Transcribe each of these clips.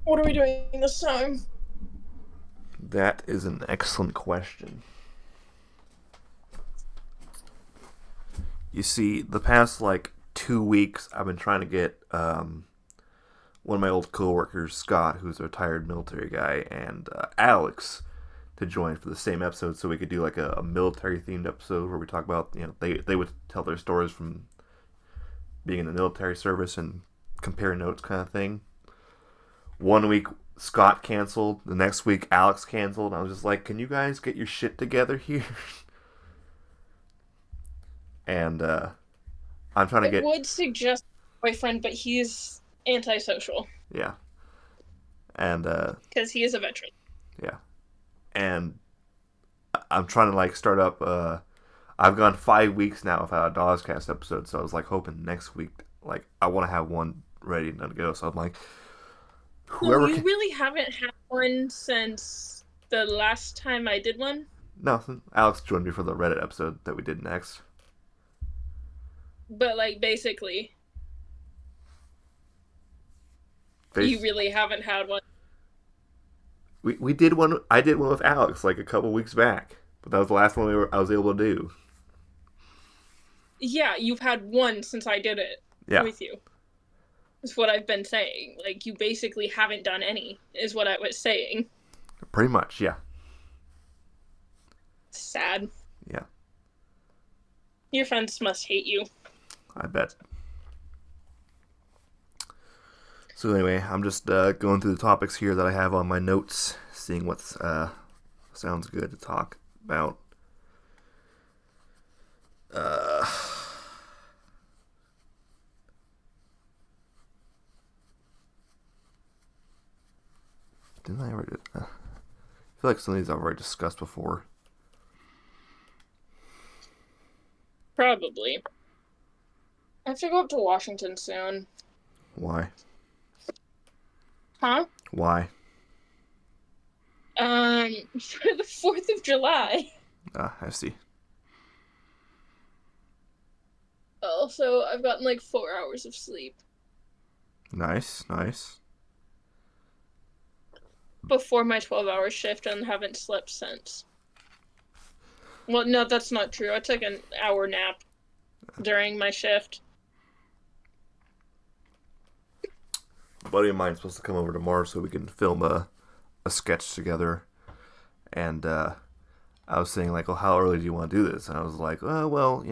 What are we doing this time? That is an excellent question. You see, the past 2 weeks, I've been trying to get one of my old coworkers, Scott, who's a retired military guy, and Alex to join for the same episode, so we could do a military themed episode where we talk about they would tell their stories from being in the military service and compare notes kind of thing. One week Scott canceled, the next week Alex canceled. I was just like, can you guys get your shit together here? and I'm trying to I get would suggest boyfriend, but he's antisocial yeah, and because he is a veteran. yeah, and I'm trying to start up. I've gone 5 weeks now without a DozCast episode, so I was hoping next week, I want to have one ready to go. So I'm like, No, whoever you can. really haven't had one since the last time I did one. No, Alex joined me for the Reddit episode that we did next. But basically, you Face. really haven't had one. We did one. I did one with Alex a couple weeks back, but that was the last one I was able to do. Yeah, you've had one since I did it Yeah, with you. Is what I've been saying. You basically haven't done any. Is what I was saying. pretty much. Yeah, Sad. yeah. Your friends must hate you. I bet. So anyway, I'm just going through the topics here that I have on my notes, seeing what sounds good to talk about. Uh, didn't I already? I feel like some of these I've already discussed before. Probably. I have to go up to Washington soon. Why? Huh? Why? For the 4th of July. Ah, I see. Also, I've gotten 4 hours of sleep Nice, nice. before my 12-hour shift and haven't slept since. Well, no, that's not true. I took an hour nap during my shift. A buddy of mine's supposed to come over tomorrow so we can film a sketch together. And I was saying oh, how early do you want to do this? And I was like, oh, well,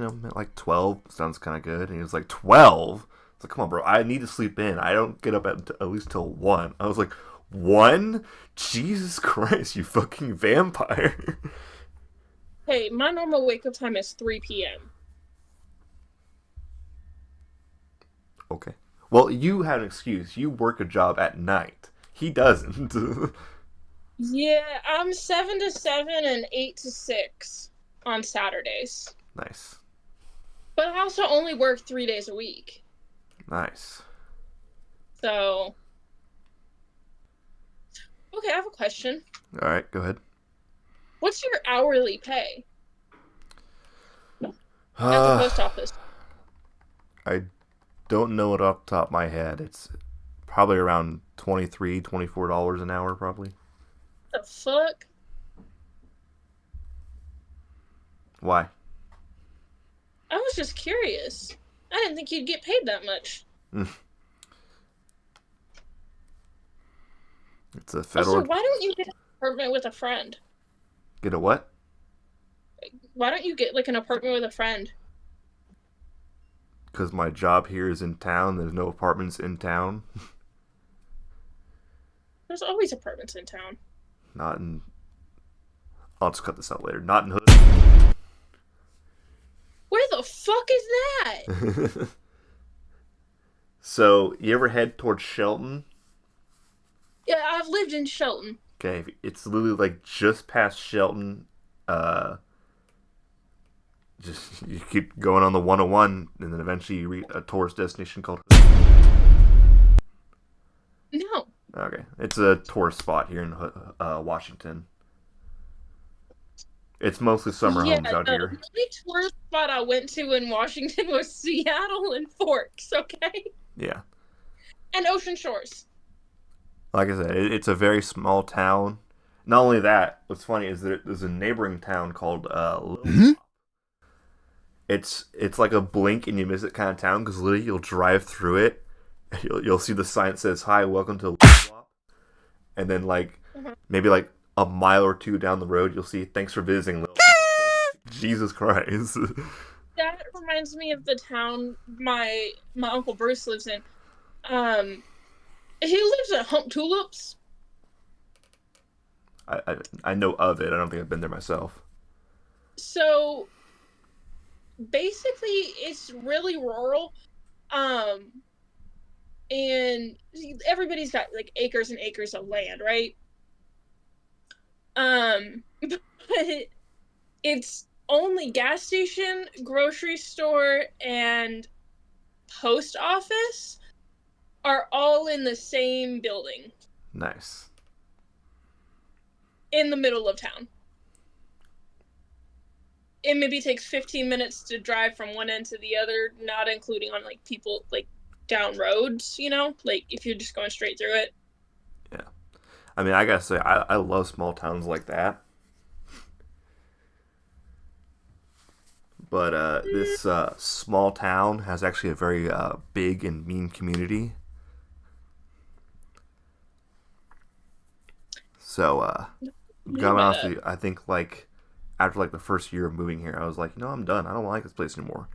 12 sounds kind of good. And he was like, 12? It's like, come on, bro. I need to sleep in. I don't get up at least till 1. I was like, 1? Jesus Christ, you fucking vampire. Hey, my normal wake-up time is 3 p.m. Okay. Well, you have an excuse. You work a job at night. He doesn't. Yeah, I'm 7 to 7 and 8 to 6 on Saturdays. Nice. But I also only work 3 days a week. Nice. So, okay, I have a question. All right, go ahead. What's your hourly pay at the Uh, post office? I don't know it off the top of my head. It's probably around $23, $24 an hour, probably. The fuck? Why? I was just curious. I didn't think you'd get paid that much. It's a Also, federal. why don't you get an apartment with a friend? Get a what? Why don't you get an apartment with a friend? Because my job here is in town. There's no apartments in town. There's always apartments in town. Not in. I'll just cut this out later. Not in Hood. Where the fuck is that? So, you ever head towards Shelton? Yeah, I've lived in Shelton. Okay, it's literally just past Shelton. Uh, just you keep going on the 101, and then eventually you reach a tourist destination called. No. Okay, it's a tourist spot here in Washington. It's mostly summer Yeah, homes out the here. only tourist spot I went to in Washington was Seattle and Forks, okay? Yeah. And Ocean Shores. Like I said, it's a very small town. Not only that, what's funny is that there's a neighboring town called Little. It's like a blink and you miss it kind of town because literally you'll drive through it and you'll see the sign that says "Hi, welcome to Little," and then like Mhm. maybe like a mile or two down the road you'll see "Thanks for visiting Little." Jesus Christ. That reminds me of the town my uncle Bruce lives in. Um, he lives at Hump Tulips. I know of it. I don't think I've been there myself. So basically, it's really rural. Um, and everybody's got like acres and acres of land, right? But it's only gas station, grocery store, and post office are all in the same building Nice. in the middle of town. It maybe takes 15 minutes to drive from one end to the other, not including on like people like down roads, like if you're just going straight through it. Yeah. I mean, I gotta say, I love small towns like that. But this small town has actually a very big and mean community. So, Yeah, to be honest but with you, I think like after like the first year of moving here, I was like, I'm done. I don't like this place anymore.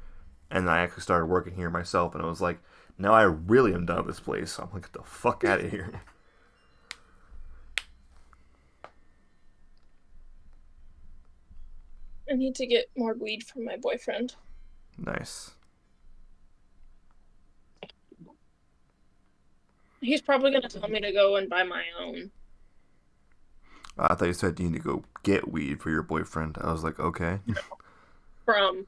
And I actually started working here myself, and I was like, now I really am done with this place. So I'm like, get the fuck out of here. I need to get more weed from my boyfriend. Nice. He's probably gonna tell me to go and buy my own. I thought you said you need to go get weed for your boyfriend. I was like, okay. From,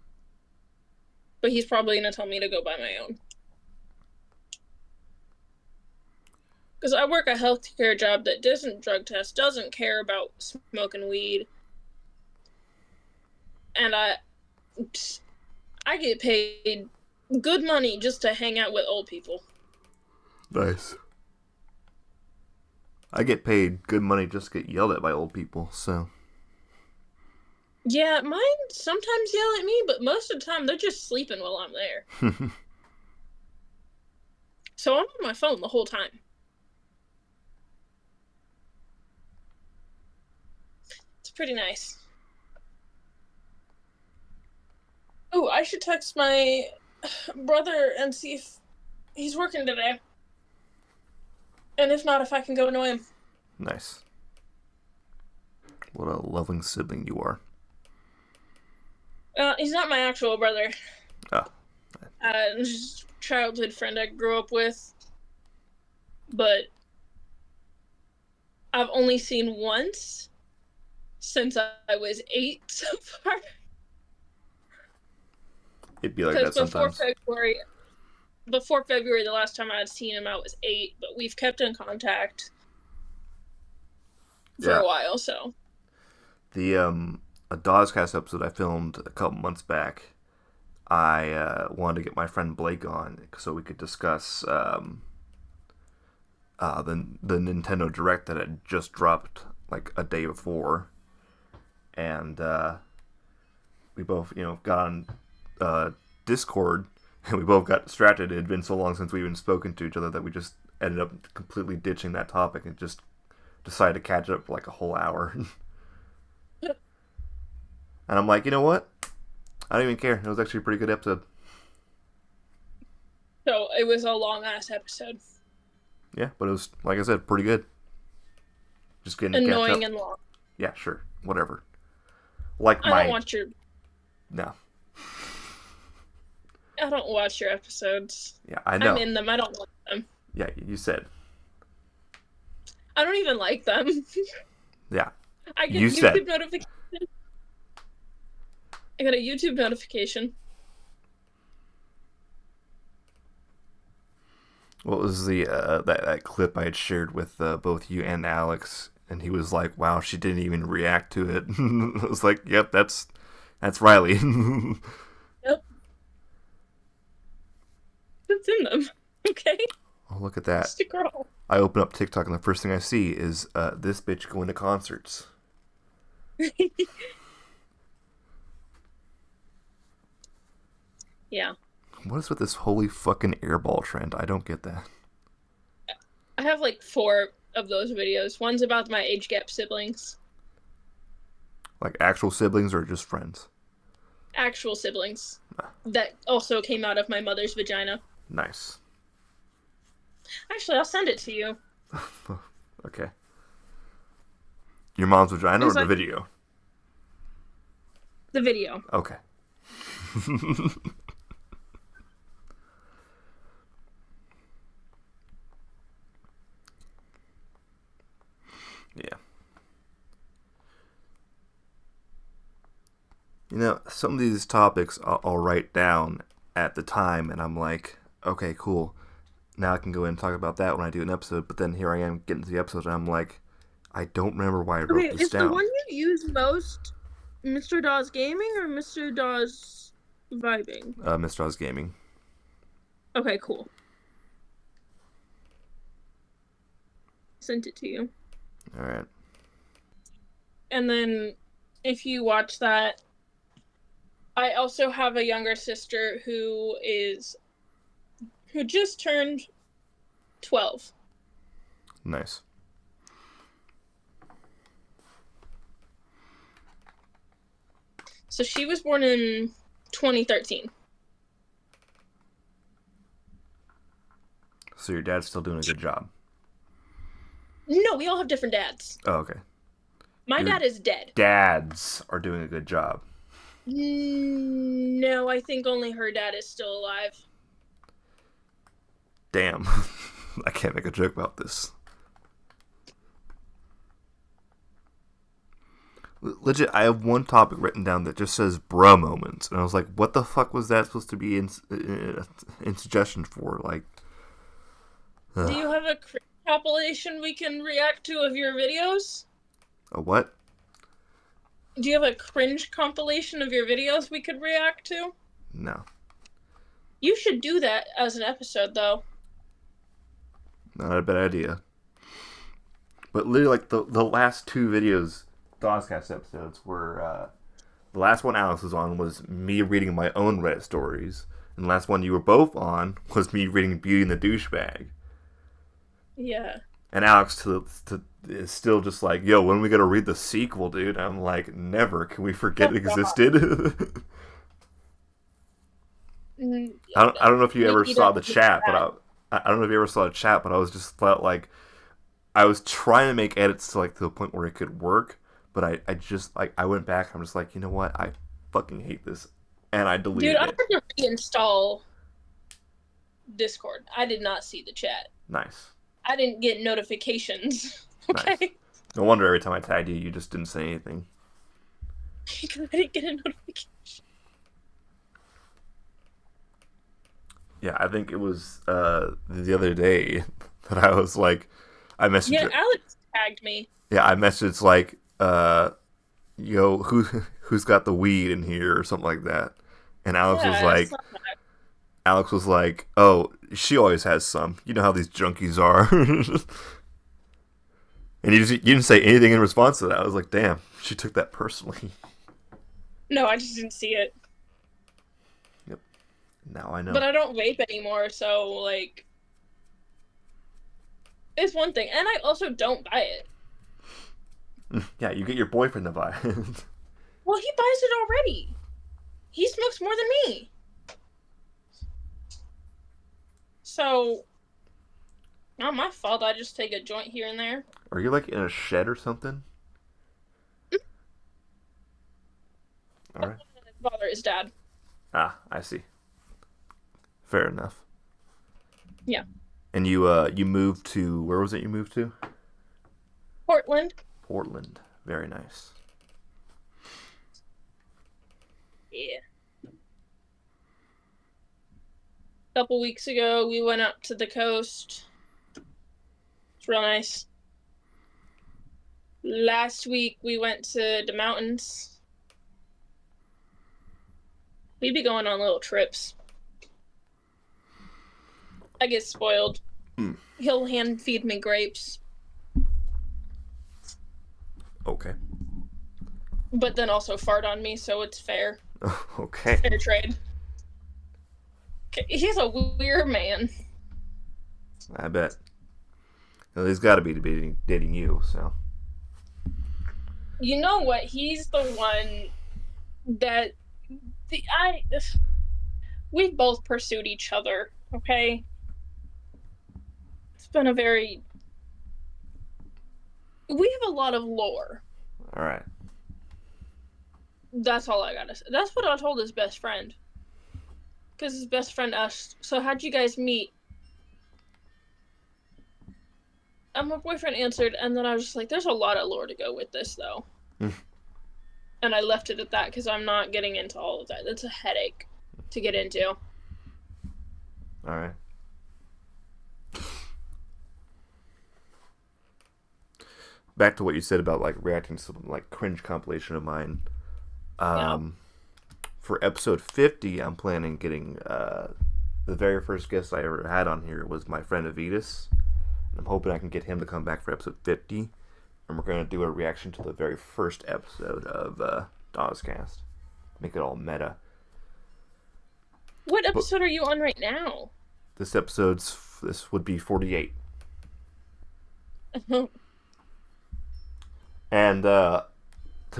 but he's probably gonna tell me to go buy my own. Because I work a healthcare job that doesn't drug test, doesn't care about smoking weed, and I get paid good money just to hang out with old people. Nice. I get paid good money just to get yelled at by old people, so. Yeah, mine sometimes yell at me, but most of the time they're just sleeping while I'm there. So I'm on my phone the whole time. It's pretty nice. Oh, I should text my brother and see if he's working today. And if not, if I can go annoy him. Nice. What a loving sibling you are. He's not my actual brother. Oh. Just a childhood friend I grew up with. But I've only seen once since I was 8 so far. It'd be like that sometimes. Before February, the last time I had seen him, I was 8. But we've kept in contact for a while. So The a DozCast episode I filmed a couple months back, I wanted to get my friend Blake on so we could discuss the Nintendo Direct that had just dropped like a day before, and we both got on Discord and we both got distracted. It had been so long since we even spoken to each other that we just ended up completely ditching that topic and just decided to catch up for like a whole hour. And I'm like, you know what? I don't even care. It was actually a pretty good episode. So it was a long ass episode. Yeah, but it was, like I said, pretty good. Just getting to catch up. Annoying and long. Yeah, sure. Whatever. Like I don't watch your No. I don't watch your episodes. Yeah, I know. I'm in them. I don't like them. Yeah, you said. I don't even like them. Yeah. I get You YouTube said. notification. I got a YouTube notification. What was the that clip I had shared with both you and Alex, and he was like, "Wow, she didn't even react to it." I was like, "Yep, that's Rylee." Yep. It's in them. Okay? Oh, look at that! Just a girl. I open up TikTok and the first thing I see is this bitch going to concerts. Yeah. What is with this holy fucking airball trend? I don't get that. I have like 4 of those videos. One's about my age gap siblings. Like actual siblings or just friends? Actual siblings. That also came out of my mother's vagina. Nice. Actually, I'll send it to you. Okay. Your mom's vagina or It's the like video? the video. Okay. Yeah. You know, some of these topics I'll write down at the time, and I'm like, okay, cool. Now I can go in and talk about that when I do an episode. But then here I am getting to the episode, and I'm like, I don't remember why I wrote Okay, this is the down. one you use most Mr. Dawes Gaming or Mr. Dawes Vibing? Mr. Oz Gaming. Okay, cool. Sent it to you. All right. And then if you watch that, I also have a younger sister who just turned 12. Nice. So she was born in 2013. So your dad's still doing a good job. No, we all have different dads. Oh, okay. My Your dad is dead. dads are doing a good job. No, I think only her dad is still alive. Damn. I can't make a joke about this. Legit, I have one topic written down that just says bruh moments. And I was like, what the fuck was that supposed to be in suggestion for? Like, Do you have a compilation we can react to of your videos? a what? Do you have a cringe compilation of your videos we could react to? No. You should do that as an episode, though. Not a bad idea. But literally, like, the last 2 videos, DozCast episodes, were, the last one Alex was on was me reading my own Reddit stories. And the last one you were both on was me reading Beauty and the Douchebag. Yeah. And Alex is still just like, yo, when are we going to read the sequel, dude? I'm like, never. Can we forget it existed? I don't know if you ever saw the chat, but I don't know if you ever saw the chat, but I was just felt like I was trying to make edits to like to the point where it could work, but I just like I went back. I'm just like, you know what? I fucking hate this, and I deleted Dude, I had it. to reinstall Discord. I did not see the chat. Nice. I didn't get notifications. Okay. Nice. No wonder every time I tagged you, you just didn't say anything. Because I didn't get a notification. Yeah, I think it was the other day that I was like, I messaged. Yeah, Alex tagged me. Yeah, I messaged like, yo, who's got the weed in here or something like that, and Alex was Yeah, I like, saw that. Alex was like, oh, she always has some. You know how these junkies are. And you didn't say anything in response to that. I was like, damn, she took that personally. No, I just didn't see it. Yep. Now I know. But I don't vape anymore, so, like, it's one thing. And I also don't buy it. Yeah, you get your boyfriend to buy it. Well, he buys it already. He smokes more than me. So, not my fault. I just take a joint here and there. Are you like in a shed or something? All right. Bother his dad. Ah, I see. Fair enough. Yeah. And you moved to, where was it you moved to? Portland. Portland. Very nice. Yeah. A couple weeks ago, we went up to the coast. It's real nice. Last week, we went to the mountains. We be going on little trips. I get spoiled. He'll hand feed me grapes, Okay. but then also fart on me, so it's fair. Okay. Fair trade. He's a weird man. I bet. Well, he's got to be dating you, so. You know what? He's the one that the I we've both pursued each other, okay? It's been a very we have a lot of lore. All right. That's all I gotta say. That's what I told his best friend. Because his best friend asked, so how'd you guys meet? And my boyfriend answered, and then I was just like, there's a lot of lore to go with this, though. And I left it at that because I'm not getting into all of that. That's a headache to get into. All right. Back to what you said about like reacting to some like cringe compilation of mine. Yeah. For episode 50, I'm planning getting the very first guest I ever had on here was my friend Avitas. I'm hoping I can get him to come back for episode 50, and we're gonna do a reaction to the very first episode of DozCast. Make it all meta. What episode are you on right now? This would be 48. And to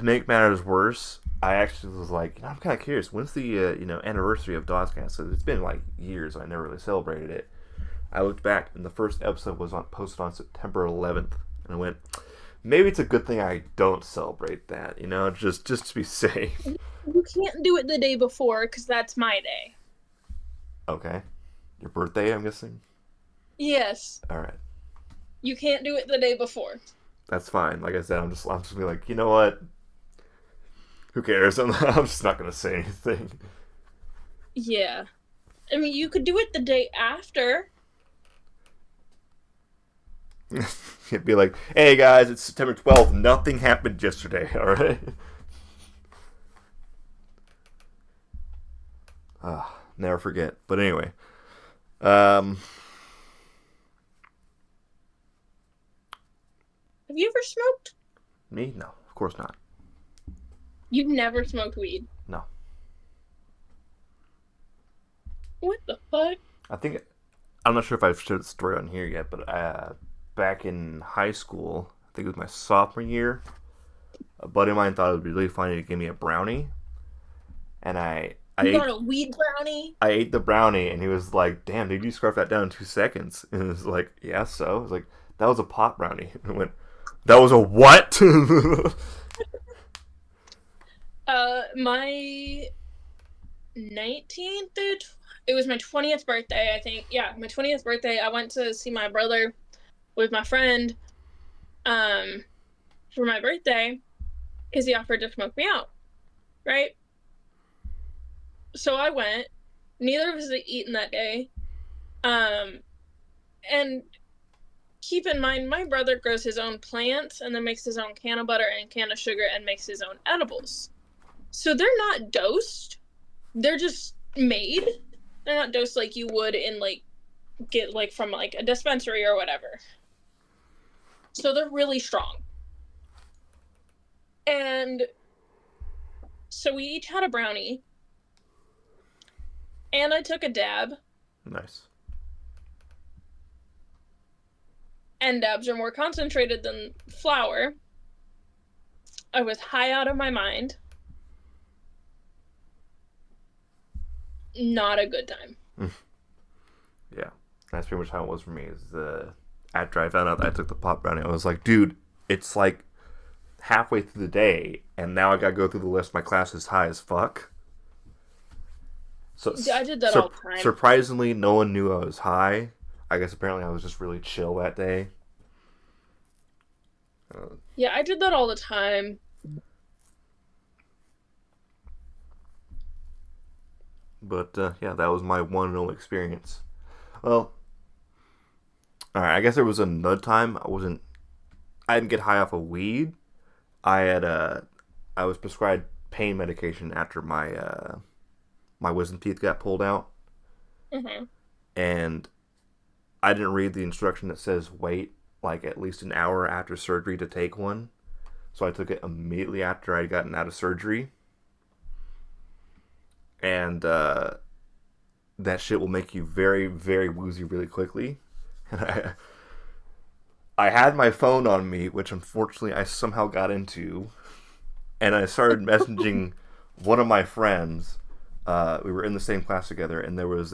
make matters worse, I actually was like, I'm kind of curious. When's the anniversary of DozCast? So it's been like years. I never really celebrated it. I looked back, and the first episode was posted on September 11th, and I went, maybe it's a good thing I don't celebrate that. Just to be safe. You can't do it the day before because that's my day. Okay, your birthday, I'm guessing. Yes. All right. You can't do it the day before. That's fine. Like I said, I'm just gonna be like, you know what? Who cares? I'm just not gonna say anything. Yeah. I mean, you could do it the day after. It'd be like, hey guys, it's September 12th. Nothing happened yesterday. All right. Never forget. But anyway, Have you ever smoked? me? No, of course not. You've never smoked weed? No. What the fuck? I'm not sure if I've shared the story on here yet, but back in high school, I think it was my sophomore year, a buddy of mine thought it would be really funny to give me a brownie, and You got a weed brownie? I ate the brownie, and he was like, "Damn, dude, you scarfed that down in 2 seconds." And it was like, "Yeah, so." I was like, "That was a pot brownie." And I went, "That was a what?" My 19th, it was my 20th birthday, I think. Yeah, my 20th birthday, I went to see my brother with my friend, for my birthday, because he offered to smoke me out, right? So I went. Neither of us had eaten that day. And keep in mind, my brother grows his own plants and then makes his own can of butter and can of sugar and makes his own edibles. So they're not dosed. They're just made. They're not dosed like you would in get from a dispensary or whatever. So they're really strong. And so we each had a brownie. And I took a dab. Nice. And dabs are more concentrated than flour. I was high out of my mind. Not a good time. Yeah, that's pretty much how it was for me. After I found out that I took the pot brownie, I was like, dude, it's like halfway through the day, and now I gotta go through the rest of my classes high as fuck. So I did that all the time. Surprisingly, no one knew I was high. I guess apparently I was just really chill that day. Yeah, I did that all the time. But yeah, that was my one and only experience. Well, all right. I guess there was another time I didn't get high off of weed. I was prescribed pain medication after my wisdom teeth got pulled out, Mm-hmm. and I didn't read the instruction that says wait like at least an hour after surgery to take one. So I took it immediately after I'd gotten out of surgery. And that shit will make you very, very woozy really quickly. And I had my phone on me, which unfortunately I somehow got into. And I started messaging one of my friends. We were in the same class together, and there was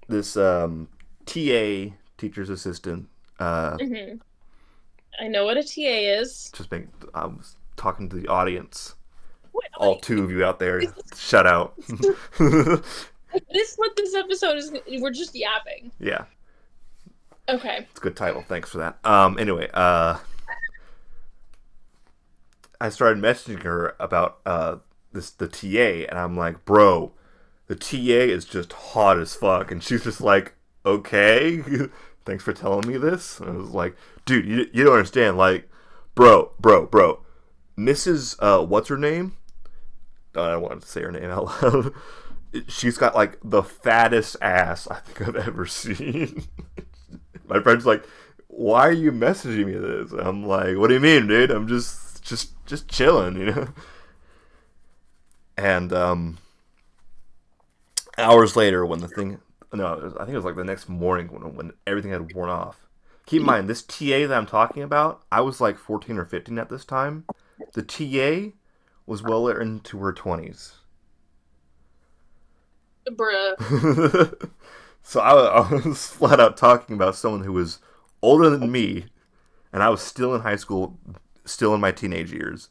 this TA, teacher's assistant. Mm-hmm. I know what a TA is. I was talking to the audience. Wait, All two of you out there, shut out. This what this episode is. We're just yapping. Yeah. Okay. It's a good title. Thanks for that. Anyway, I started messaging her about the TA, and I'm like, bro, the TA is just hot as fuck, and she's just like, okay, thanks for telling me this. And I was like, dude, you don't understand, like, bro, Mrs. What's her name? I don't want to say her name out loud. She's got like the fattest ass I think I've ever seen. My friend's like, why are you messaging me this? And I'm like, what do you mean, dude? I'm just chilling, you know? And hours later, when the thing, no, I think it was like the next morning when everything had worn off. Keep in mind, this TA that I'm talking about, I was like 14 or 15 at this time. The TA was well into her 20s. Bruh. So I was flat out talking about someone who was older than me, and I was still in high school, still in my teenage years.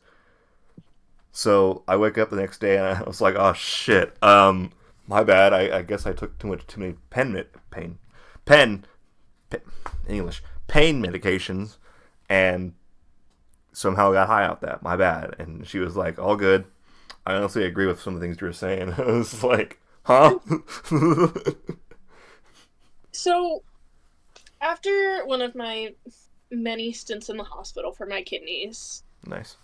So I wake up the next day and I was like, oh shit, my bad. I guess I took too many pain medications, and somehow got high off that. My bad. And she was like, all good. I honestly agree with some of the things you were saying. I was like, huh? So, after one of my many stints in the hospital for my kidneys. Nice.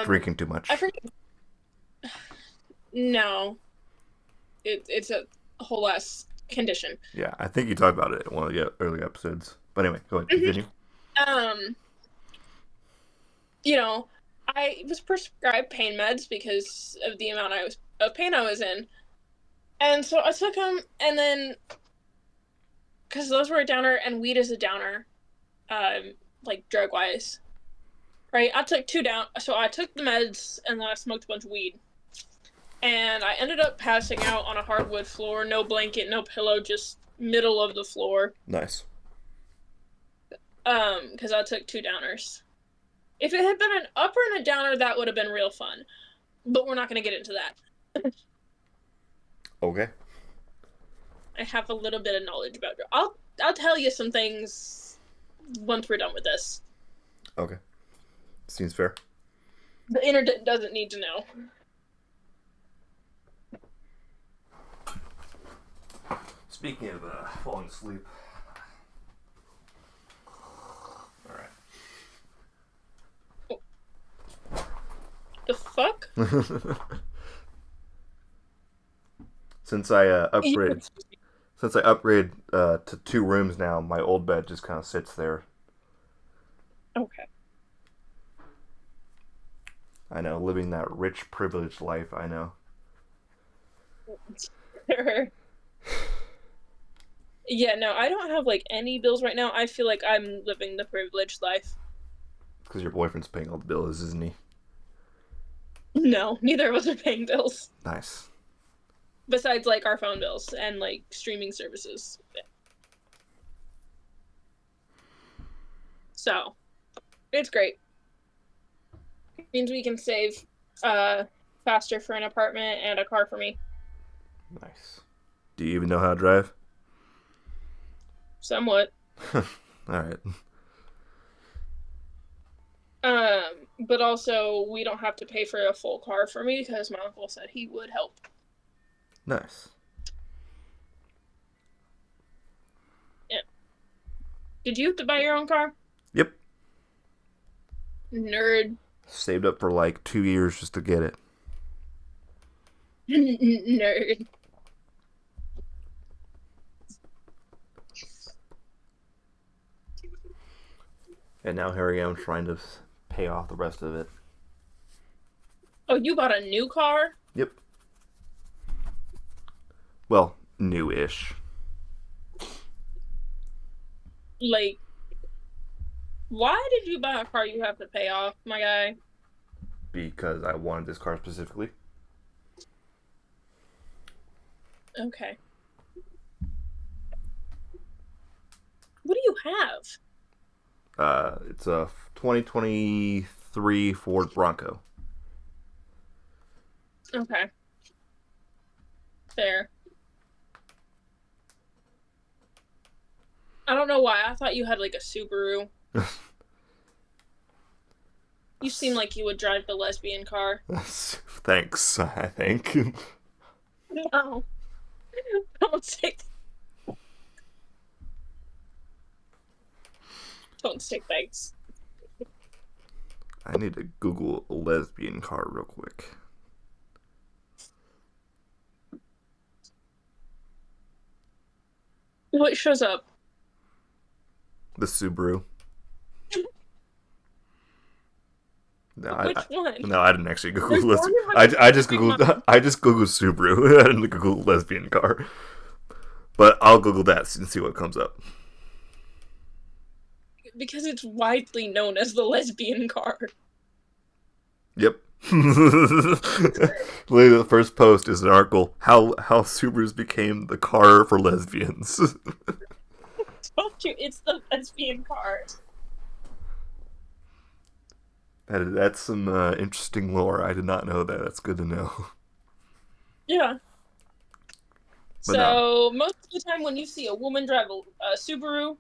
Drinking too much. I forget. No. It's a whole ass condition. Yeah, I think you talked about it in one of the early episodes. But anyway, go ahead, continue. You know, I was prescribed pain meds because of the amount of pain I was in. And so I took them, and then, because those were a downer, and weed is a downer, like drug-wise. Right? I took so I took the meds, and then I smoked a bunch of weed. And I ended up passing out on a hardwood floor, no blanket, no pillow, just middle of the floor. Nice. Because I took 2 downers. If it had been an upper and a downer, that would have been real fun. But we're not going to get into that. Okay. I have a little bit of knowledge about it. I'll tell you some things once we're done with this. Okay. Seems fair. The internet doesn't need to know. Speaking of falling asleep. Alright. The fuck? Since I upgraded to 2 rooms now, my old bed just kind of sits there. Okay. I know, living that rich, privileged life, I know. Sure. Yeah, no, I don't have, like, any bills right now. I feel like I'm living the privileged life. Because your boyfriend's paying all the bills, isn't he? No, neither of us are paying bills. Nice. Besides, like, our phone bills and, like, streaming services. Yeah. So, it's great. It means we can save faster for an apartment and a car for me. Nice. Do you even know how to drive? Somewhat. Alright. But also, we don't have to pay for a full car for me because my uncle said he would help. Nice. Yeah. Did you have to buy your own car? Yep. Nerd. Saved up for like 2 years just to get it. Nerd. And now here I am trying to pay off the rest of it. Oh, you bought a new car? Yep. Well, new-ish. Like, why did you buy a car you have to pay off, my guy? Because I wanted this car specifically. Okay. What do you have? It's a 2023 Ford Bronco. Okay. Fair. I don't know why. I thought you had like a Subaru. You seem like you would drive the lesbian car. Thanks, I think. No. Don't say don't say thanks. I need to Google a lesbian car real quick. What shows up? The Subaru. No, Which one? No, I didn't actually Google There's lesbian. one that I just Googled Subaru. I didn't Google lesbian car. But I'll Google that and see what comes up. Because it's widely known as the lesbian car. Yep. Literally, the first post is an article how Subarus became the car for lesbians. I told you it's the lesbian car. That's some interesting lore. I did not know that. That's good to know. Yeah. But So no. most of the time when you see a woman drive a Subaru,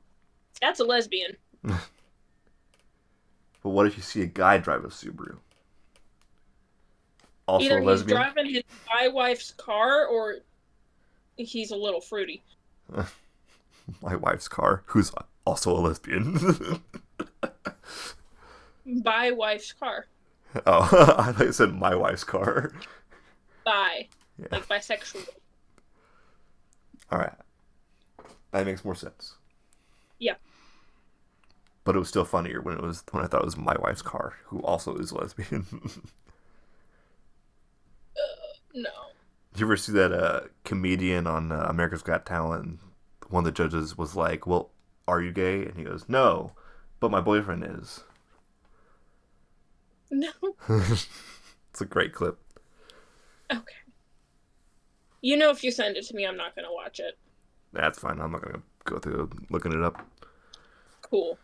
that's a lesbian. But what if you see a guy drive a Subaru? Also Either a he's lesbian? driving his my wife's car or he's a little fruity. My wife's car, who's also a lesbian. By wife's car. Oh, I thought you said my wife's car. Bi. Yeah. Like bisexual. Alright. That makes more sense. Yeah. But it was still funnier when I thought it was my wife's car, who also is lesbian. No. Did you ever see that comedian on America's Got Talent? One of the judges was like, "Well, are you gay?" And he goes, "No, but my boyfriend is." No. It's a great clip. Okay. You know, if you send it to me, I'm not going to watch it. That's fine. I'm not gonna go through looking it up. Cool.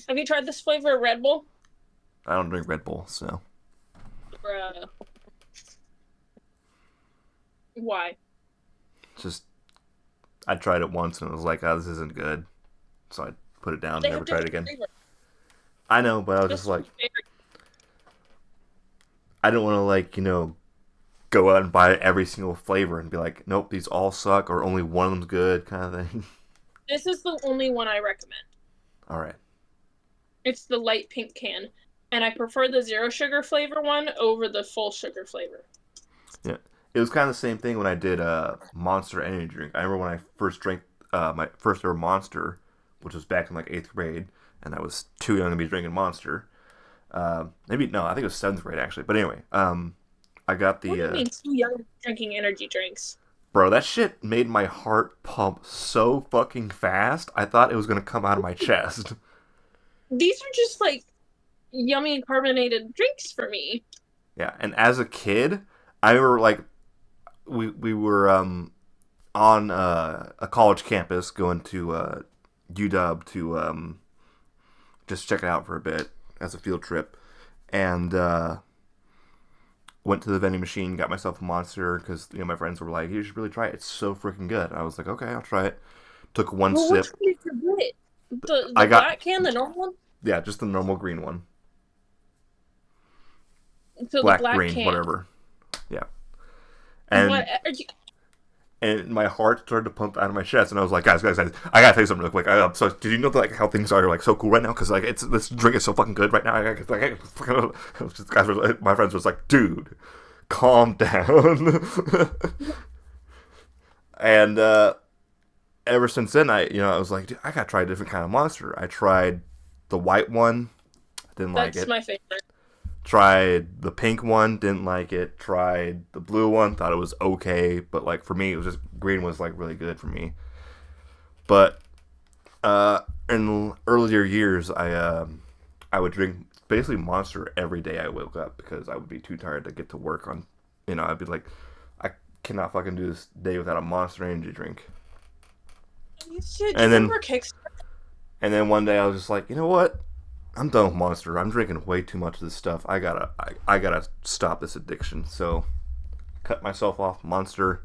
Have you tried this flavor of Red Bull? I don't drink Red Bull, so Bruh. Why? just I tried it once and it was like, "Oh, this isn't good," so I put it down and They never have tried it different again. flavors. I know, but I was This just like, flavor. I didn't want to go out and buy every single flavor and be like, "Nope, these all suck," or only one of them's good, kind of thing. This is the only one I recommend. All right. It's the light pink can. And I prefer the zero sugar flavor one over the full sugar flavor. Yeah, it was kind of the same thing when I did Monster Energy drink. I remember when I first drank my first ever Monster, which was back in like 8th grade, and I was too young to be drinking Monster. Maybe no, I think it was 7th grade actually. But anyway, I got What do you the mean too young drinking energy drinks? bro. That shit made my heart pump so fucking fast. I thought it was gonna come out of my chest. These are just like yummy carbonated drinks for me. Yeah, and as a kid, I remember like we were on a college campus going to UW to just check it out for a bit as a field trip, and went to the vending machine, got myself a Monster because my friends were like, "You should really try it. It's so freaking good." I was like, "Okay, I'll try it." Took one Well, sip. which one did you get? The I got black can, the normal one? yeah, just the normal green one, So the black, black green, can. whatever. Yeah, and What are you, and my heart started to pump out of my chest, and I was like, guys, I gotta tell you something real quick. So, did you know that, like how things are like so cool right now? Because like this drink is so fucking good right now. My friends was like, dude, calm down. and ever since then, I was like, dude, I gotta try a different kind of monster. I tried the white one, didn't like That's it. my favorite. Tried the pink one, didn't like it. Tried the blue one, thought it was okay, but like for me, it was just green was like really good for me. But in earlier years, I would drink basically Monster every day I woke up because I would be too tired to get to work on. I'd be like, I cannot fucking do this day without a Monster Energy drink. Do you And then remember Kickstarter? and then one day I was just like, you know what? I'm done with Monster. I'm drinking way too much of this stuff. I gotta stop this addiction. So cut myself off Monster.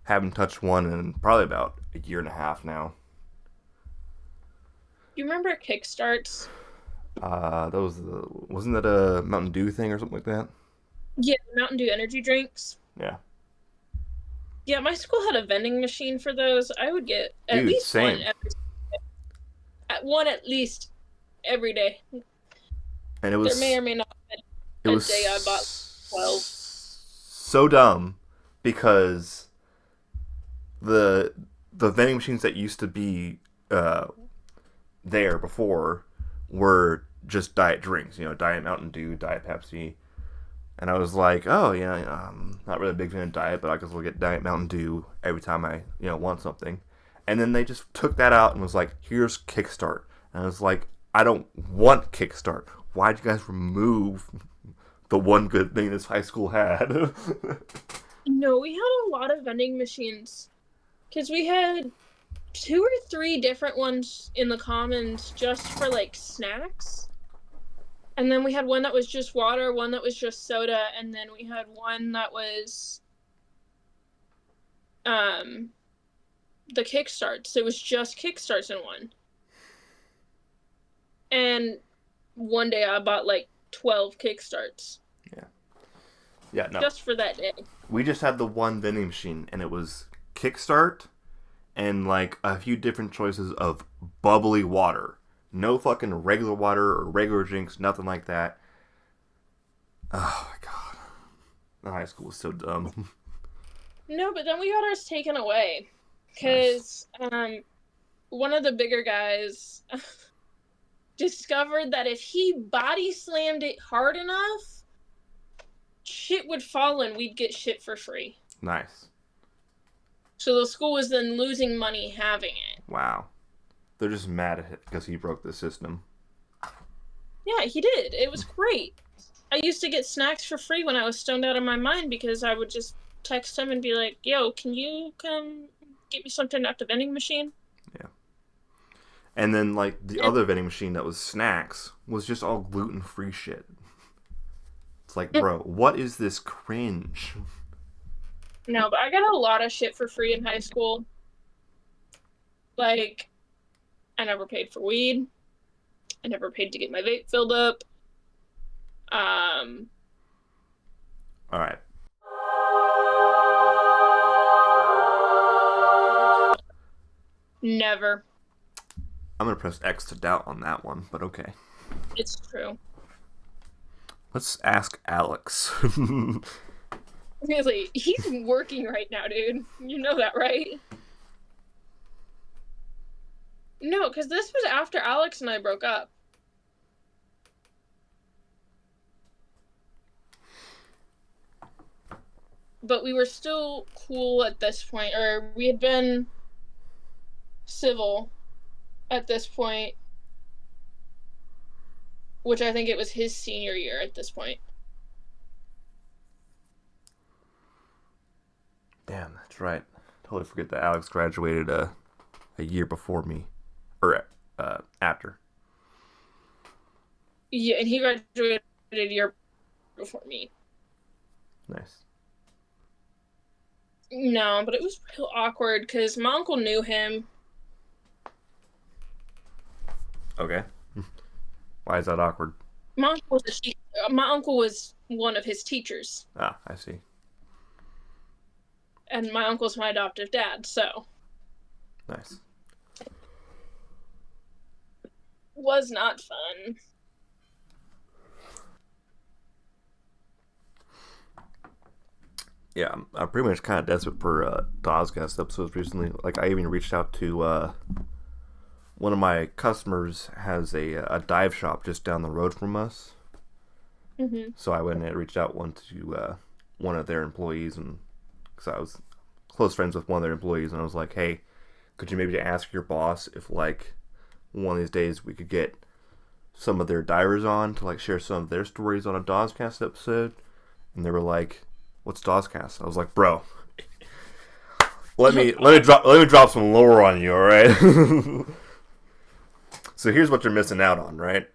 Haven't touched one in probably about a year and a half now. You remember Kickstarts? Wasn't that a Mountain Dew thing or something like that? Yeah, Mountain Dew energy drinks. Yeah. Yeah, my school had a vending machine for those. I would get at Dude, least one same. at least every day. And it There may was or may not it be a was day I bought 12. so dumb because the the vending machines that used to be uh, there before were just diet drinks, diet Mountain Dew, diet Pepsi. And I was like, oh, yeah, I'm not really a big fan of diet, but I guess we'll get diet Mountain Dew every time I, want something. And then they just took that out and was like, here's Kickstart. And I was like, I don't want Kickstart. Why'd you guys remove the one good thing this high school had? No, we had a lot of vending machines because we had 2 or 3 different ones in the commons just for like snacks. And then we had one that was just water, one that was just soda, and then we had one that was um the Kickstarts. It was just Kickstarts in one. And one day I bought like 12 Kickstarts Yeah. Yeah, no. just for that day. We just had the one vending machine, and it was Kickstart and like a few different choices of bubbly water. No fucking regular water or regular drinks, nothing like that. Oh my god. The high school was so dumb. No, but then we got ours taken away Nice. because one of the bigger guys discovered that if he body slammed it hard enough, shit would fall and we'd get shit for free. Nice. So the school was then losing money having it. Wow. They're just mad at it because he broke the system. Yeah, he did. It was great. I used to get snacks for free when I was stoned out of my mind because I would just text him and be like, yo, can you come get me something at the vending machine? Yeah. And then like the And other vending machine that was snacks was just all gluten free shit. It's like, bro, what is this cringe? no, but I got a lot of shit for free in high school. Like, I never paid for weed. I never paid to get my vape filled up. Um, All right. Never. I'm gonna press X to doubt on that one, but okay. It's true. Let's ask Alex. Really, he's working right now, dude. You know that, right? No, because this was after Alex and I broke up. But we were still cool at this point, or we had been civil at this point, which I think it was his senior year at this point. Damn, that's right. Totally forget that Alex graduated a year before me, or after. Yeah, and he graduated a year before me. Nice. No, but it was real awkward because my uncle knew him. Okay. Why is that awkward? My uncle was one of his teachers, Ah, I see. and my uncle's my adoptive dad, so Nice. was not fun. Yeah, I'm pretty much kind of desperate for DozCast episodes recently. Like, I even reached out to one of my customers has a dive shop just down the road from us. Mm-hmm. So I went and reached out one to one of their employees, and because I was close friends with one of their employees, and I was like, hey, could you maybe ask your boss if like one of these days we could get some of their divers on to like share some of their stories on a DozCast episode? And they were like, what's DozCast? I was like, bro, let me drop some lore on you, all right? So here's what you're missing out on, right?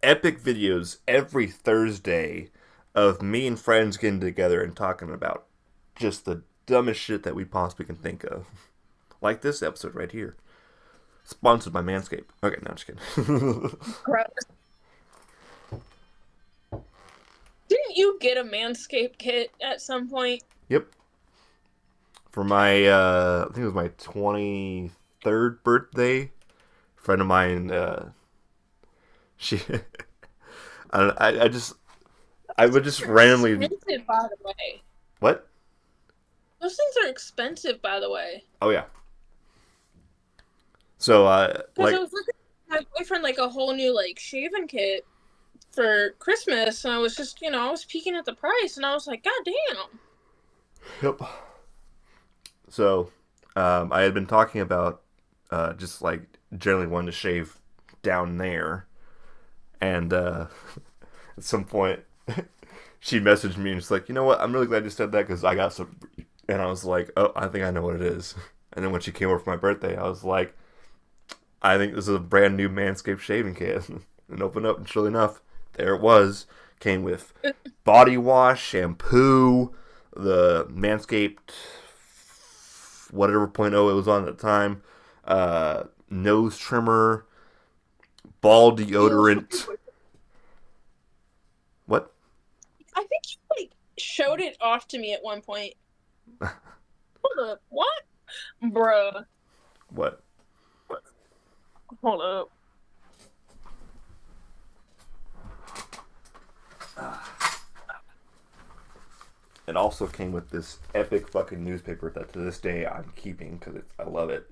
Epic videos every Thursday of me and friends getting together and talking about just the dumbest shit that we possibly can think of. Like this episode right here. Sponsored by Manscaped. Okay, no, I'm just kidding. Gross. Didn't you get a Manscaped kit at some point? Yep. For my, I think it was my 23rd birthday, a friend of mine, she, I would just randomly. Expensive, by the way. What? Those things are expensive, by the way. Oh, yeah. So, Because I was looking at my boyfriend like a whole new like shaving kit for Christmas, and I was just, I was peeking at the price, and I was like, God damn. Yep. So, I had been talking about just like generally wanting to shave down there, and at some point, she messaged me and she's like, you know what? I'm really glad you said that because I got some, and I was like, oh, I think I know what it is. And then when she came over for my birthday, I was like, I think this is a brand new Manscaped shaving kit. And opened up, and surely enough, there it was. Came with body wash, shampoo, the Manscaped whatever .0 it was on at the time, nose trimmer, ball deodorant. What? I think you like showed it off to me at one point. Hold up, what? Bruh. What? Hold up. It also came with this epic fucking newspaper that to this day I'm keeping because I love it.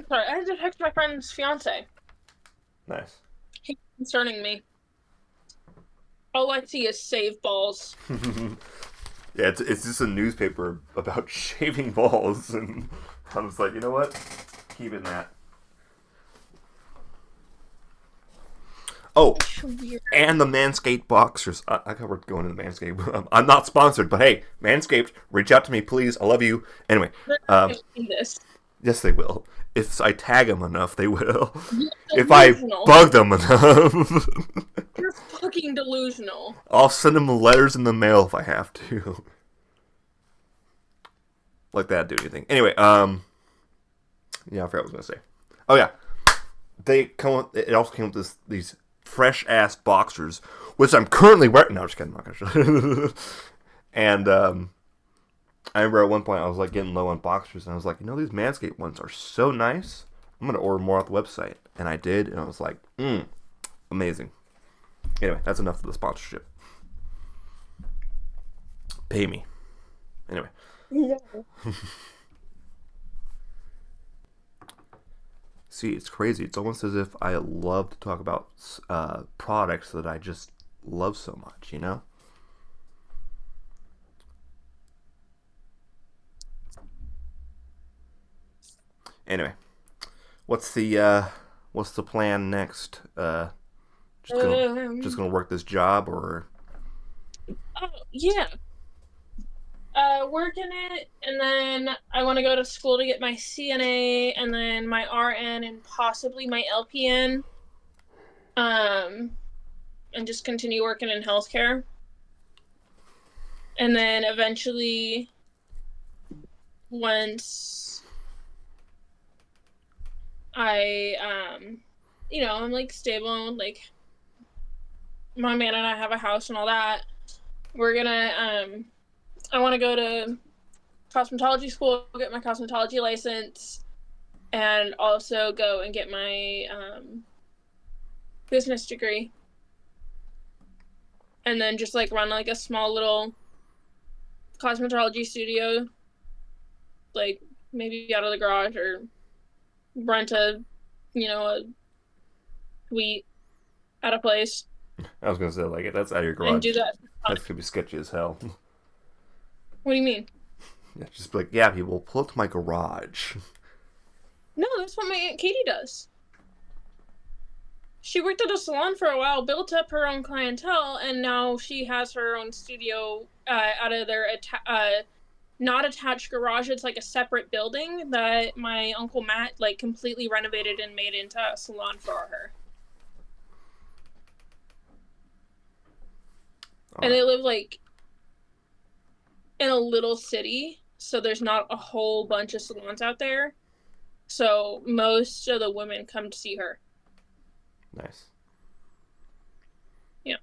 Sorry, I had to text my friend's fiance. Nice. He's concerning me. All I see is save balls. Yeah, it's just a newspaper about shaving balls, and I was like, you know what? Keeping that. Oh, and the Manscaped boxers. I covered going to the Manscaped. I'm not sponsored, but hey, Manscaped, reach out to me, please. I love you. Anyway, This. yes, they will. If I tag them enough, they will. If Delusional. I bug them enough, You're fucking delusional. I'll send them letters in the mail if I have to. Like that, do anything. Anyway, yeah, I forgot what I was gonna say. Oh yeah, it also came with these fresh ass boxers, which I'm currently wearing. No, I'm just kidding. I'm not gonna show. And I remember at one point I was like getting low on boxers, and I was like, these Manscaped ones are so nice. I'm gonna order more off the website, and I did, and I was like, amazing. Anyway, that's enough of the sponsorship. Pay me. Anyway. Yeah. See, it's crazy. It's almost as if I love to talk about products that I just love so much, Anyway, what's the plan next? Just gonna work this job, or? Oh yeah. Working it, and then I want to go to school to get my CNA, and then my RN, and possibly my LPN. And just continue working in healthcare. And then eventually, once I, I'm like stable, like my man and I have a house and all that, we're gonna, I want to go to cosmetology school, get my cosmetology license, and also go and get my business degree. and then just like run like a small little cosmetology studio, like maybe out of the garage, or rent a suite at a place I was gonna say, like, if that's out of your and do garage, that. that's gonna be sketchy as hell. What do you mean? Yeah, just be like, yeah, people, pull up to my garage. No, that's what my Aunt Katie does. She worked at a salon for a while, built up her own clientele, and now she has her own studio out of their not attached garage. It's like a separate building that my Uncle Matt like completely renovated and made into a salon for her. And they live like in a little city, so there's not a whole bunch of salons out there. So most of the women come to see her. Nice. Yeah.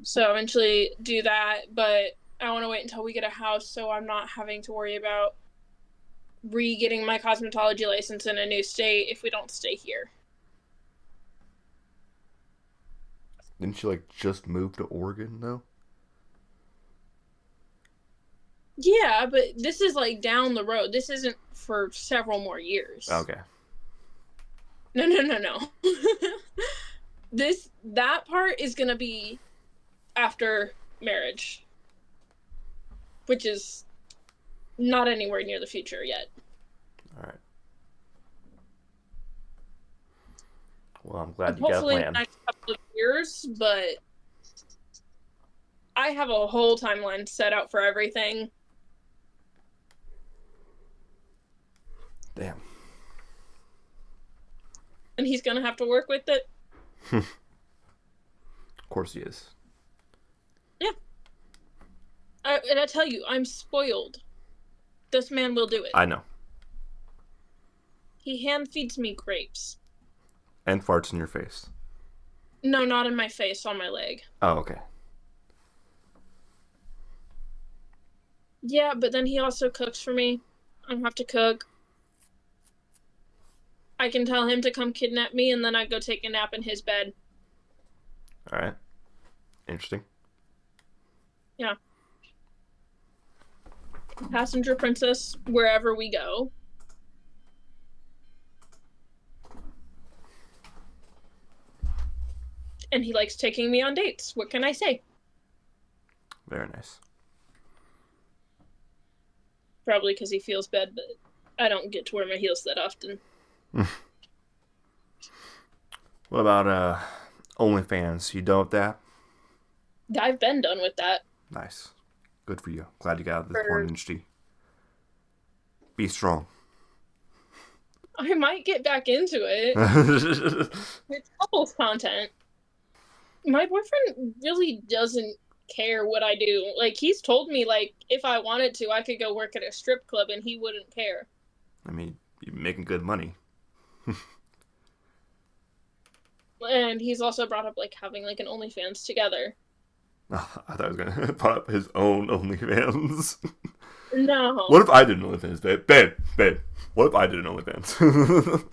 So eventually do that, but I want to wait until we get a house so I'm not having to worry about re-getting my cosmetology license in a new state if we don't stay here. Didn't you, like, just move to Oregon, though? Yeah, but this is like down the road. This isn't for several more years. Okay. No. That part is gonna be after marriage, which is not anywhere near the future yet. All right. Well, I'm glad you got a Hopefully in plan. the next couple of years, but I have a whole timeline set out for everything. Damn. And he's gonna have to work with it. Of course he is. Yeah. And I tell you, I'm spoiled. This man will do it. I know. He hand feeds me grapes. And farts in your face. No, not in my face, on my leg. Oh, okay. Yeah, but then he also cooks for me. I don't have to cook. I can tell him to come kidnap me, and then I go take a nap in his bed. All right. Interesting. Yeah. Passenger princess wherever we go. And he likes taking me on dates. What can I say? Very nice. Probably because he feels bad, but I don't get to wear my heels that often. What about OnlyFans? You done with that? I've been done with that. Nice. Good for you. Glad you got out of the porn industry. Be strong. I might get back into it. It's couples content. My boyfriend really doesn't care what I do. Like, he's told me, like, if I wanted to, I could go work at a strip club and he wouldn't care. I mean, you're making good money. And he's also brought up, like, having, like, an OnlyFans together. Oh, I thought I was going to put up his own OnlyFans. No. What if I did an OnlyFans, babe? Babe. What if I did an OnlyFans?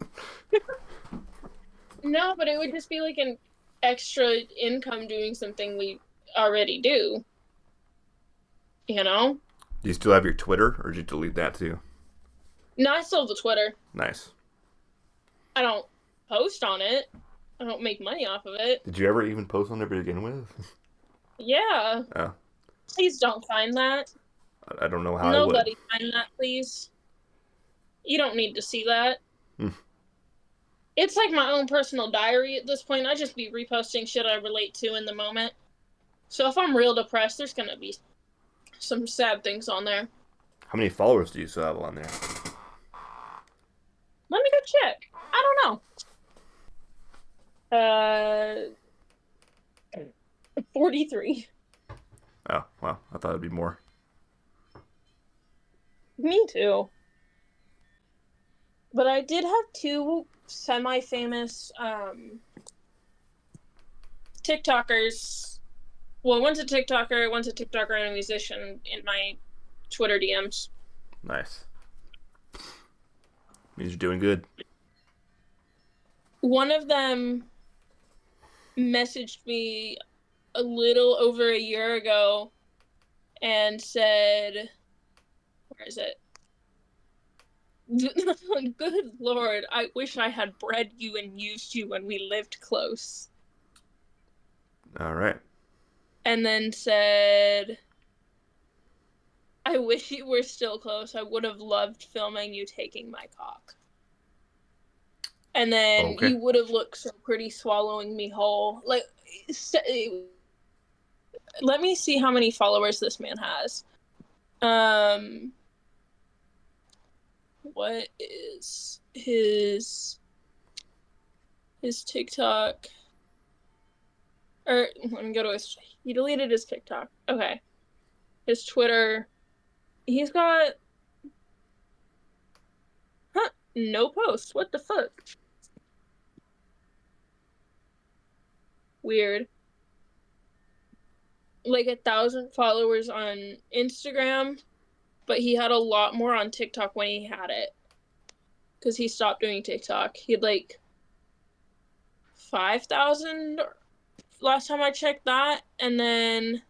No, but it would just be, like, an extra income doing something we already do. You know? Do you still have your Twitter, or did you delete that too? No, I still have the Twitter. Nice. I don't post on it. I don't make money off of it. Did you ever even post on there to begin with? Yeah. Oh. Please don't find that. I don't know how Nobody I find that, please. You don't need to see that. Hmm. It's like my own personal diary at this point. I just be reposting shit I relate to in the moment. So if I'm real depressed, there's gonna be some sad things on there. How many followers do you still have on there? Let me go check. I don't know. 43. Oh, wow. I thought it'd be more. Me too. But I did have two semi-famous TikTokers. Well, one's a TikToker and a musician in my Twitter DMs. Nice. Means you're doing good. One of them messaged me a little over a year ago and said, where is it? Good Lord, I wish I had bred you and used you when we lived close. All right. And then said, I wish you were still close. I would have loved filming you taking my cock. And then Okay. you would have looked so pretty swallowing me whole. Like, let me see how many followers this man has. What is his TikTok? Or let me go to his. He deleted his TikTok. Okay, his Twitter. He's got no posts. What the fuck? Weird. Like 1,000 followers on Instagram, but he had a lot more on TikTok when he had it. Because he stopped doing TikTok. He had like 5,000 last time I checked that. And then,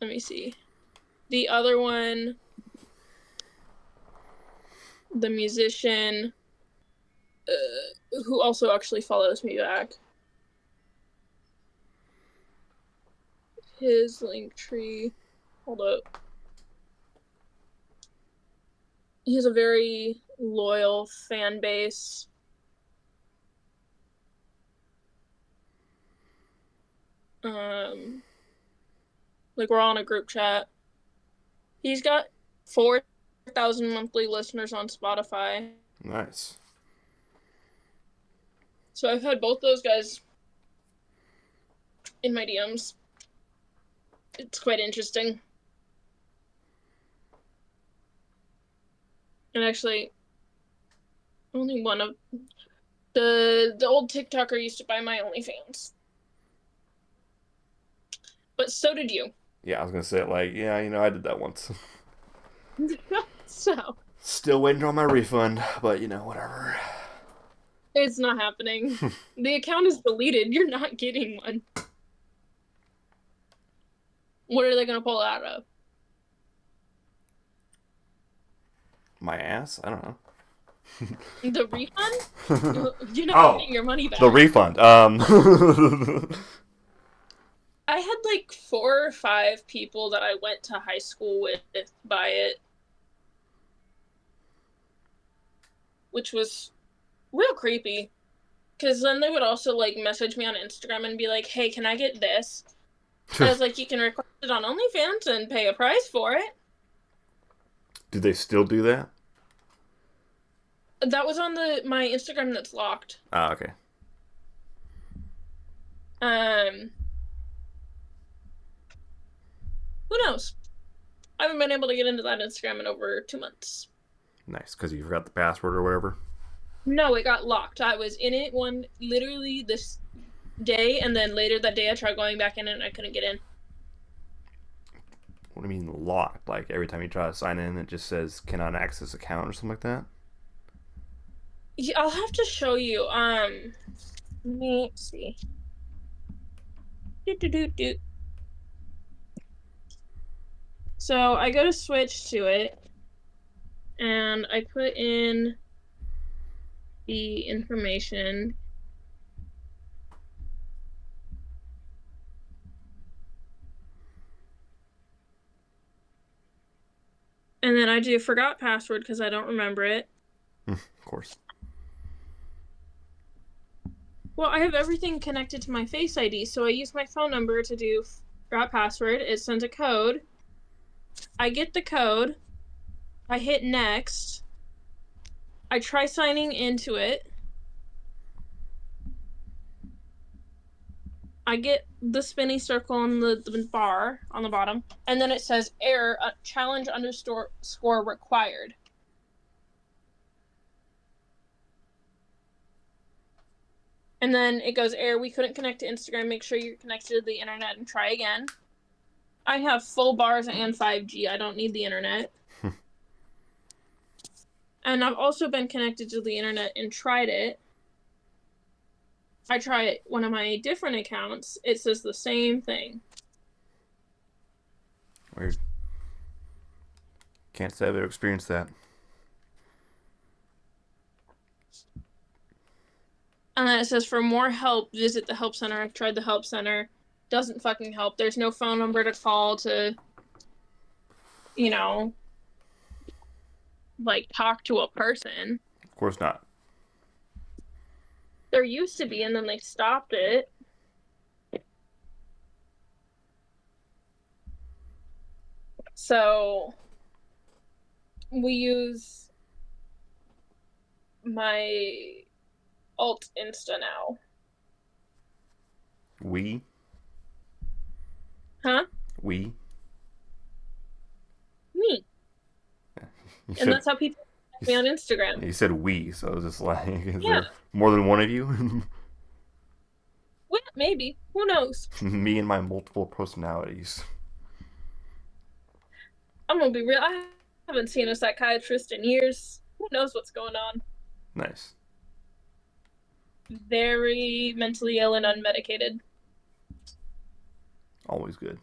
let me see. The other one, the musician, who also actually follows me back. His link tree. Hold up. He has a very loyal fan base. Like we're all in a group chat. He's got 4,000 monthly listeners on Spotify. Nice. So I've had both those guys in my DMs. It's quite interesting. And actually, only one of the old TikToker used to buy my OnlyFans. But so did you. Yeah, I was gonna say like, yeah, I did that once. So Still waiting on my refund, but whatever. it's not happening. The account is deleted. You're not getting one. What are they gonna pull out of? My ass? I don't know. The refund? You're not Oh, getting your money back. the refund. I had like 4 or 5 people that I went to high school with buy it, which was real creepy. Because then they would also like message me on Instagram and be like, "Hey, can I get this?" I was like, "You can request it on OnlyFans and pay a price for it." Do they still do that? That was on my Instagram that's locked. Ah, okay. Um, who knows? I haven't been able to get into that Instagram in over 2 months. Nice, because you forgot the password or whatever. No, it got locked. I was in it literally this day, and then later that day I tried going back in and I couldn't get in. What do you mean locked? Like every time you try to sign in, it just says cannot access account or something like that? Yeah, I'll have to show you. Let me see. Do. So I go to switch to it, and I put in the information. And then I do forgot password because I don't remember it. Of course. Well, I have everything connected to my Face ID, so I use my phone number to do forgot password. It sends a code. I get the code. I hit next. I try signing into it. I get the spinny circle on the bar on the bottom, and then it says error, challenge underscore score required. And then it goes error, we couldn't connect to Instagram. Make sure you're connected to the internet and try again. I have full bars and 5G. I don't need the internet. And I've also been connected to the internet and tried it. I try one of my different accounts, it says the same thing. Weird. Can't say I've ever experienced that. And then it says for more help, visit the help center. I've tried the help center. Doesn't fucking help. There's no phone number to call to, you know, like talk to a person. Of course not. There used to be, and then they stopped it. So we use my alt Insta now. We? Huh? We? Me. And that's how people find me on Instagram. You said we, so I was just like, is Yeah. there more than one of you? Well, maybe. Who knows? Me and my multiple personalities. I'm gonna be real. I haven't seen a psychiatrist in years. Who knows what's going on? Nice. Very mentally ill and unmedicated. Always good.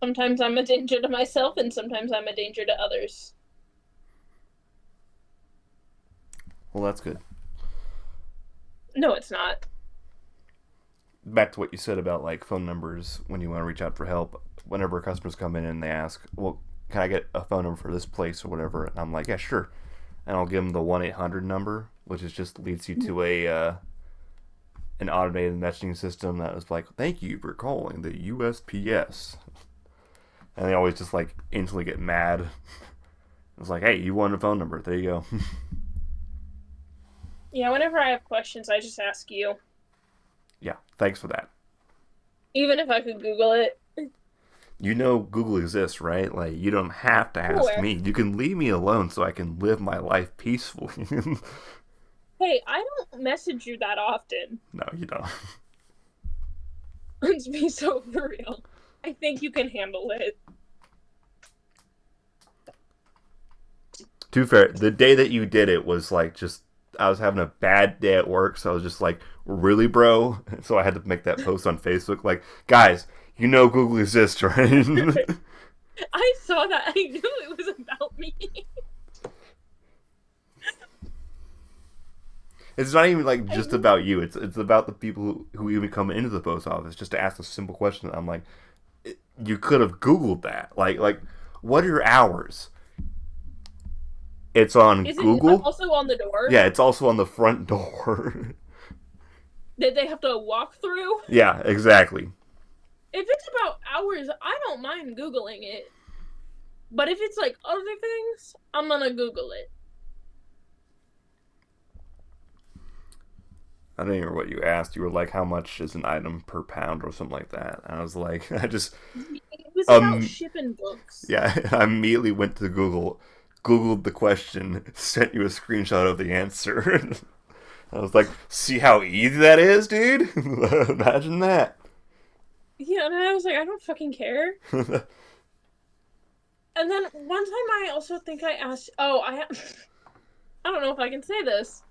Sometimes I'm a danger to myself, and sometimes I'm a danger to others. Well, that's good. No, it's not. Back to what you said about like phone numbers when you want to reach out for help. Whenever customers come in and they ask, "Well, can I get a phone number for this place or whatever?" And I'm like, "Yeah, sure." And I'll give them the 1-800 number, which is just leads you to a an automated messaging system that is like, "Thank you for calling the USPS." And they always just like instantly get mad. It's like, "Hey, you want a phone number? There you go." Yeah, whenever I have questions, I just ask you. Yeah, thanks for that. Even if I could Google it. You know Google exists, right? Like, you don't have to ask Where? me. You can leave me alone so I can live my life peacefully. Hey, I don't message you that often. No, you don't. Let's be so for real. I think you can handle it. To be fair, the day that you did it was like just, I was having a bad day at work, so I was just like, really, bro? So I had to make that post on Facebook, like, guys, you know Google exists, right? I saw that. I knew it was about me. It's not even like just about you. It's about the people who even come into the post office just to ask a simple question. I'm like, you could have Googled that. Like, what are your hours? It's on Is it Google. also on the door? Yeah, it's also on the front door. That they have to walk through? Yeah, exactly. If it's about hours, I don't mind Googling it. But if it's like other things, I'm gonna Google it. I don't even remember what you asked. You were like, how much is an item per pound or something like that. And I was like, I just, It was about shipping books. yeah, I immediately went to Google, Googled the question, sent you a screenshot of the answer. I was like, see how easy that is, dude? Imagine that. Yeah, and I was like, I don't fucking care. And then one time I also think I asked, I don't know if I can say this.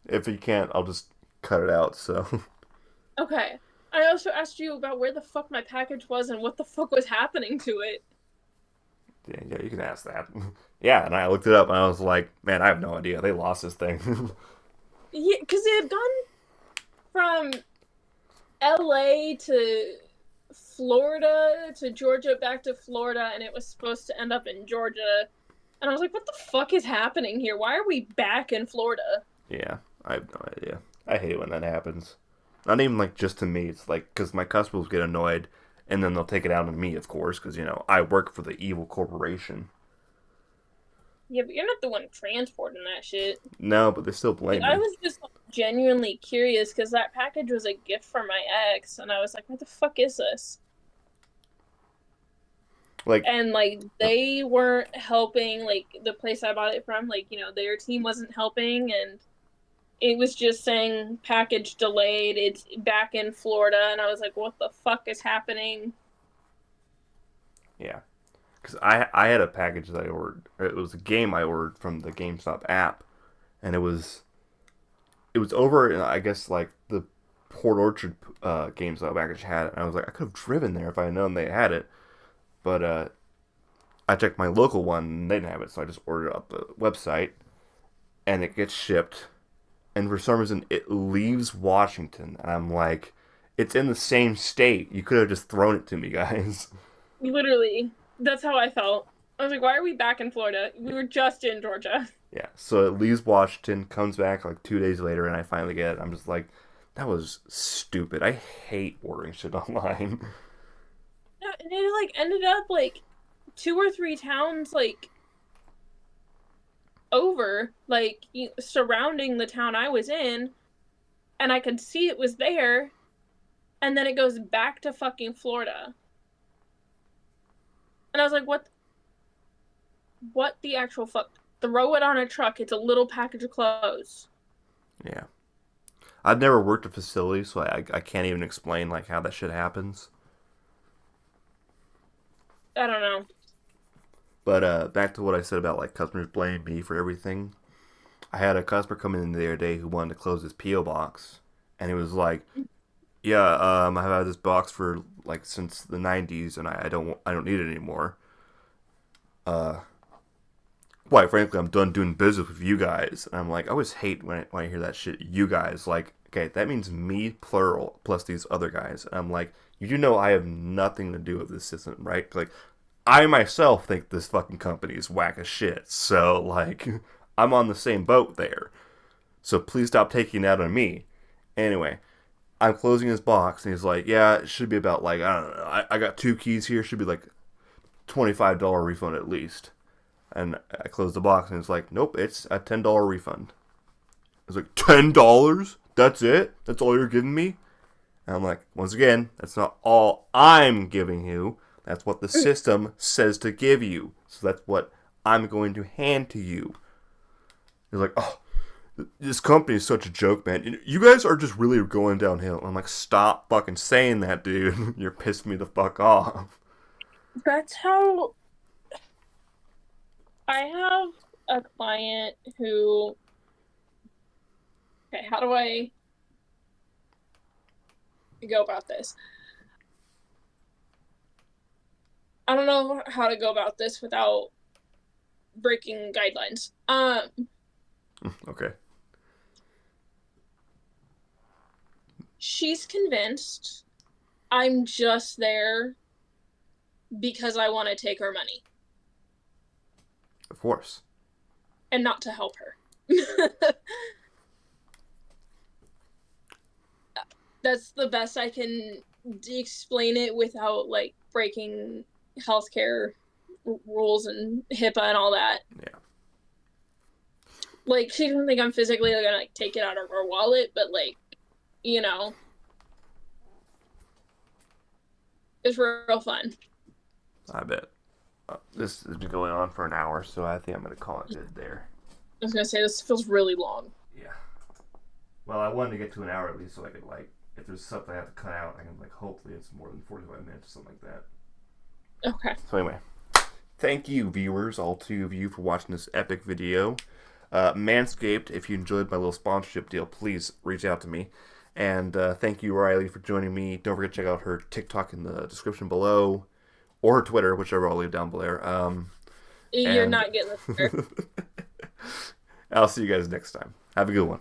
If you can't, I'll just cut it out, so. Okay. I also asked you about where the fuck my package was and what the fuck was happening to it. Yeah, you can ask that. Yeah, and I looked it up and I was like, man, I have no idea. They lost this thing. Yeah, because it had gone from LA to Florida to Georgia back to Florida, and it was supposed to end up in Georgia. And I was like, what the fuck is happening here? Why are we back in Florida? Yeah, I have no idea. I hate it when that happens. Not even like just to me. It's like because my customers get annoyed, and then they'll take it out on me, of course, because I work for the evil corporation. Yeah, but you're not the one transporting that shit. No, but they still blame I me. was just genuinely curious because that package was a gift from my ex, and I was like, what the fuck is this? Like, And like they weren't helping, like the place I bought it from, like, their team wasn't helping, and it was just saying package delayed, it's back in Florida, and I was like, what the fuck is happening? yeah, because I had a package that I ordered. It was a game I ordered from the GameStop app, and it was it was over in, I guess, like the Port Orchard games that I actually had it. And I was like, I could have driven there if I had known they had it. But I checked my local one and they didn't have it, so I just ordered it up the website and it gets shipped. And for some reason, it leaves Washington. And I'm like, it's in the same state. You could have just thrown it to me, guys. Literally, that's how I felt. I was like, why are we back in Florida? We were just in Georgia. Yeah, so it leaves Washington, comes back like 2 days later, and I finally get it. I'm just like, that was stupid. I hate ordering shit online. Yeah, and it like ended up like 2 or 3 towns like over, like surrounding the town I was in, and I could see it was there, and then it goes back to fucking Florida. And I was like, what the actual fuck? Throw it on a truck. It's a little package of clothes. Yeah. I've never worked a facility, so I can't even explain like how that shit happens. I don't know. But back to what I said about like customers blaming me for everything. I had a customer come in the other day who wanted to close his PO box, and he was like, "Yeah, I've had this box for like since the '90s, and I don't need it anymore. Uh, quite frankly, I'm done doing business with you guys." And I'm like, I always hate when I hear that shit. You guys, like, okay, that means me plural plus these other guys. And I'm like, you do know I have nothing to do with this system, right? Like, I myself think this fucking company is whack as shit. So like, I'm on the same boat there. So please stop taking that on me. Anyway, I'm closing his box, and he's like, yeah, it should be about like, I don't know, I got 2 keys here, should be like $25 refund at least. And I closed the box, and it's like, nope, it's a $10 refund. It's like, $10? That's it? That's all you're giving me? And I'm like, once again, that's not all I'm giving you. That's what the system says to give you. So that's what I'm going to hand to you. You're like, oh, this company is such a joke, man. You guys are just really going downhill. I'm like, stop fucking saying that, dude. You're pissing me the fuck off. That's how I have a client who, okay, how do I go about this? I don't know how to go about this without breaking guidelines. Okay. She's convinced I'm just there because I want to take her money Of course. and not to help her. That's the best I can explain it without like breaking healthcare rules and HIPAA and all that. Yeah. Like she doesn't think I'm physically gonna like take it out of her wallet, but like, you know, it's real fun. I bet. This has been going on for an hour, so I think I'm going to call it good there. I was gonna say this feels really long. Yeah. Well, I wanted to get to an hour at least, so I could like, if there's something I have to cut out, I can like, hopefully it's more than 45 minutes or something like that. Okay. So anyway, thank you, viewers, all 2 of you, for watching this epic video. Manscaped, if you enjoyed my little sponsorship deal, please reach out to me. And thank you, Rylee, for joining me. Don't forget to check out her TikTok in the description below, or her Twitter, whichever I'll leave down below. You're not getting this. I'll see you guys next time. Have a good one.